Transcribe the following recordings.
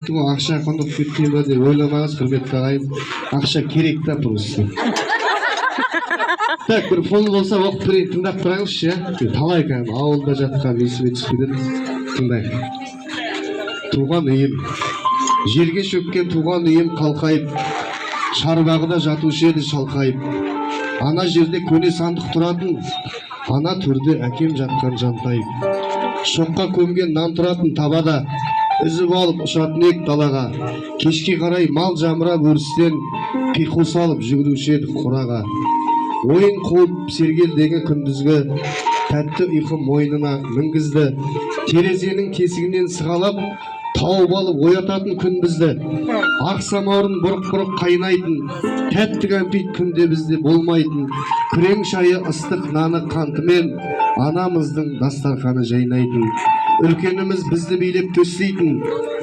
Ақша құндық кеткен бе деп ойламаңыз, құрметті ағайын. Ақша керек та просто. Так, бір фон болса оқып берейін, тыңдап тұраңызшы, иә? Талай кәдімгі ауылда жатқан есіме түспеден тыңдайық. Туған үйім, жерге шөккен туған үйім қалқайып, шарбағыда жатушы еді шалқайып. Ана жерде көне сандық тұратын, ана төрде әкем жатқан жантайып. Шоққа көмген нан тұратын табада, үзіп алып ұшатын ек далаға. Кешке қарай мал жамырап өрістен, қиқу салып жүгіруші еді қораға. Ойын қуып сергелдегі күндізгі, тәтті ұйқы мойнына мінгізді. Терезенің тесігінен сығалап, тауып алып оятатын күн бізді. Ақ самаурын бұрық-бұрық қайнайтын, тәтті кәмпит күнде бізде болмайтын. Күрең шайы ыстық наны қантымен, анамыздың дастарханы жайнайтын. Үлкеніміз бізді билеп төстейтін,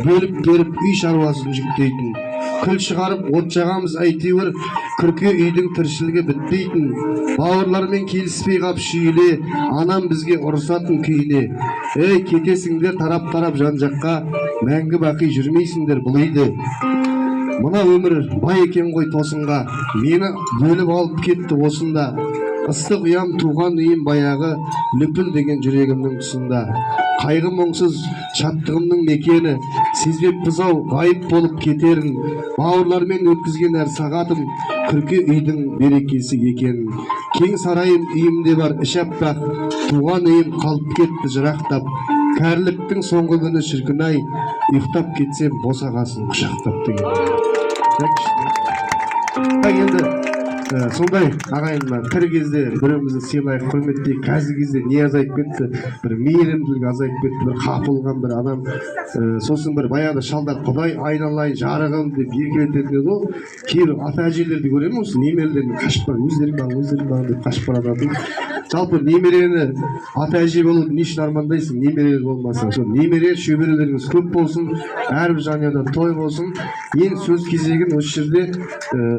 бөліп беріп үй шаруасын жүктейтін. Күл шығарып от жағамыз әйтеуір, күрке үйдің тіршілігі бітпейтін. Бауырлармен келіспей қап шүйіле, анам бізге ұрысатын күйіне. Ей, кетесіңдер тарап-тарап жан-жаққа, мәңгі бақи жүрмейсіңдер бұл үйде. Мына өмір бай екен ғой тосынға, мені бөліп алып кетті осында. Ыстық ұям туған үйім баяғы, лүпіл деген жүрегімнің тұсында. Қайғы мұңсыз шаттығымның мекені, сезбеп бұзау ғайып болып кетерін. Бауырлармен өткізген әр сағатым, күрке үйдің берекесі екен. Кең сарайым үйімде бар іш аппақ, туған үйім қалып кетті жырақтап. Кәріліктің соңғы күні шіркін-ай, ұйықтап кетсем босағасын құшақтап деген. Енді сондай ағайындар тірі кезде бірімізді сыйлайық, құрметтейік. Қазір кезде не азайып кетті, бір мейірімділік азайып кетті, бір қапылған бір адам. Сосын бір баяғыда шалдар құдай айналайын жарығым деп еркелететін еді ол. Кейбір ата әжелерді көремін, осы немерелерін қашып барады, өздерің бағын деп қашып барады. Жалпы немерені ата әже болуды не үшін армандайсың, немерелер болмаса? Немере шөберелеріңіз көп болсын, әрбір жанұяда той болсын. Ең сөз кезегін осы жерде